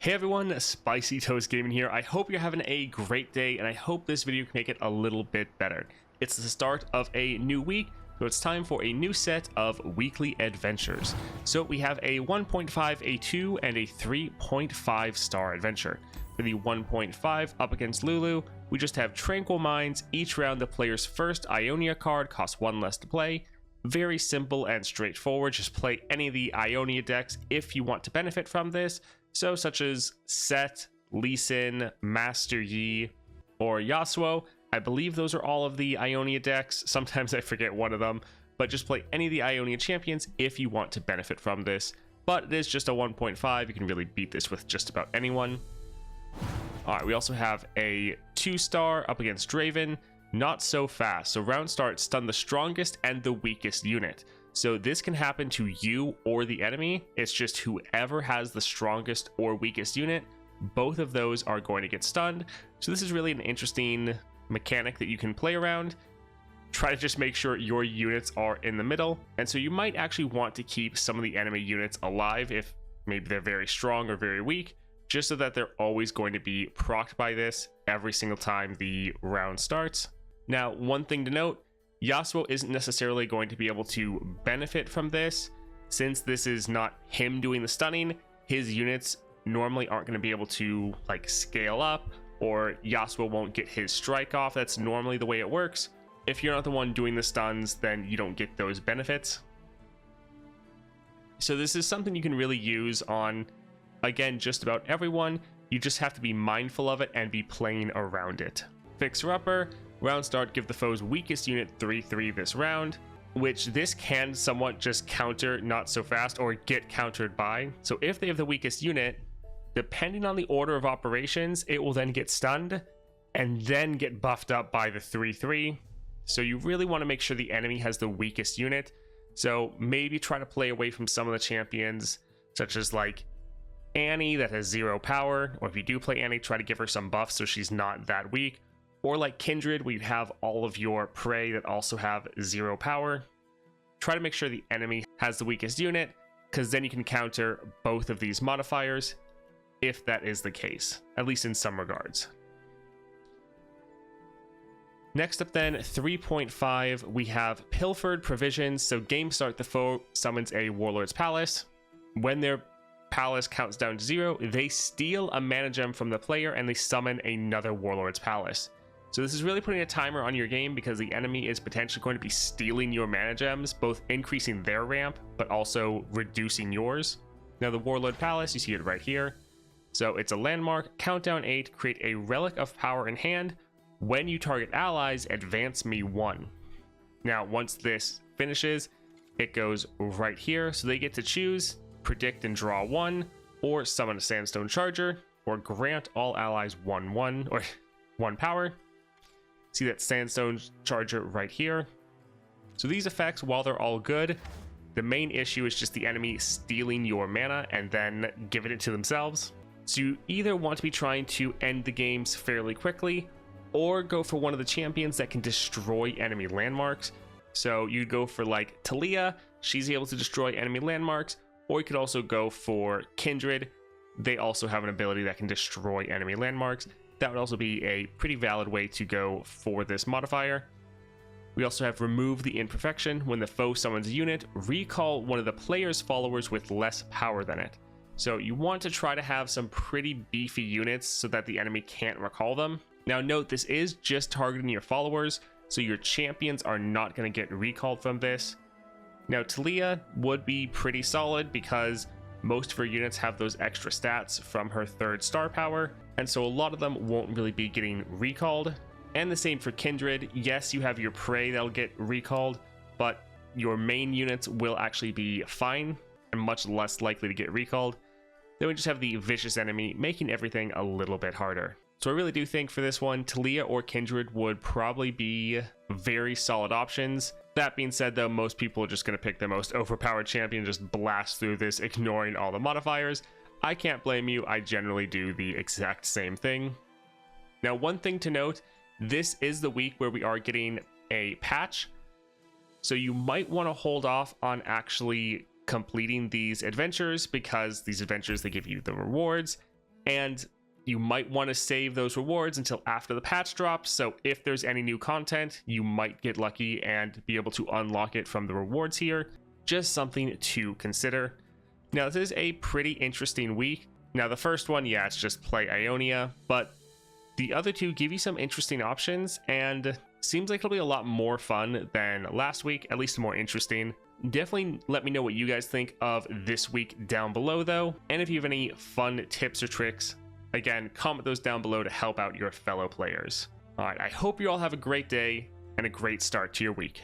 Hey everyone, Spicy Toast Gaming here. I hope you're having a great day, and I hope this video can make it a little bit better. It's the start of a new week, so it's time for a new set of weekly adventures. So we have a 1.5, a 2, and a 3.5 star adventure. For the 1.5 up against Lulu, we just have Tranquil Minds. Each round the player's first Ionia card costs 1 less to play. Very simple and straightforward. Just play any of the Ionia decks if you want to benefit from this. So such as Set, Lee Sin, Master Yi, or Yasuo. I believe those are all of the Ionia decks. Sometimes I forget one of them, but just play any of the Ionia champions if you want to benefit from this. But it is just a 1.5. You can really beat this with just about anyone. Alright, we also have a 2-star up against Draven. Not so fast. So round start, stun the strongest and the weakest unit. So this can happen to you or the enemy. It's just whoever has the strongest or weakest unit, both of those are going to get stunned. So this is really an interesting mechanic that you can play around. Try to just make sure your units are in the middle. And so you might actually want to keep some of the enemy units alive if maybe they're very strong or very weak, just so that they're always going to be procced by this every single time the round starts. Now, one thing to note, Yasuo isn't necessarily going to be able to benefit from this. Since this is not him doing the stunning, his units normally aren't going to be able to like scale up, or Yasuo won't get his strike off. That's normally the way it works. If you're not the one doing the stuns, then you don't get those benefits. So this is something you can really use on, again, just about everyone. You just have to be mindful of it and be playing around it. Fixer Upper. Round start, give the foe's weakest unit 3/3 this round, which this can somewhat just counter not so fast or get countered by. So if they have the weakest unit, depending on the order of operations, it will then get stunned and then get buffed up by the 3/3. So you really want to make sure the enemy has the weakest unit. So maybe try to play away from some of the champions, such as like Annie that has 0 power, or if you do play Annie, try to give her some buffs so she's not that weak. Or like Kindred, where you have all of your prey that also have 0 power. Try to make sure the enemy has the weakest unit, because then you can counter both of these modifiers, if that is the case, at least in some regards. Next up then, 3.5, we have Paliford Provisions. So game start, the foe summons a Warlord's Palace. When their palace counts down to 0, they steal a mana gem from the player and they summon another Warlord's Palace. So this is really putting a timer on your game, because the enemy is potentially going to be stealing your mana gems, both increasing their ramp, but also reducing yours. Now the Warlord Palace, you see it right here. So it's a landmark, countdown 8, create a relic of power in hand. When you target allies, advance me 1. Now once this finishes, it goes right here. So they get to choose, predict and draw 1, or summon a Sandstone Charger, or grant all allies 1/1, or 1 power. See that Sandstone Charger right here. So these effects, while they're all good, the main issue is just the enemy stealing your mana and then giving it to themselves. So you either want to be trying to end the games fairly quickly, or go for one of the champions that can destroy enemy landmarks. So you'd go for like Talia, she's able to destroy enemy landmarks, or you could also go for Kindred. They also have an ability that can destroy enemy landmarks. That would also be a pretty valid way to go for this modifier. We also have remove the imperfection. When the foe summons a unit, recall one of the player's followers with less power than it. So you want to try to have some pretty beefy units so that the enemy can't recall them. Now note, this is just targeting your followers, so your champions are not going to get recalled from this. Now Talia would be pretty solid because most of her units have those extra stats from her 3rd star power, and so a lot of them won't really be getting recalled. And the same for Kindred. Yes, you have your prey that'll get recalled, but your main units will actually be fine and much less likely to get recalled. Then we just have the vicious enemy, making everything a little bit harder. So I really do think for this one, Talia or Kindred would probably be very solid options. That being said though, most people are just going to pick the most overpowered champion, just blast through this, ignoring all the modifiers. I can't blame you, I generally do the exact same thing. Now one thing to note, this is the week where we are getting a patch. So you might want to hold off on actually completing these adventures, because these adventures, they give you the rewards, and you might want to save those rewards until after the patch drops. So if there's any new content, you might get lucky and be able to unlock it from the rewards here. Just something to consider. Now, this is a pretty interesting week. Now, the first one, yeah, it's just play Ionia, but the other two give you some interesting options, and seems like it'll be a lot more fun than last week, at least more interesting. Definitely let me know what you guys think of this week down below, though, and if you have any fun tips or tricks, again, comment those down below to help out your fellow players. All right, I hope you all have a great day and a great start to your week.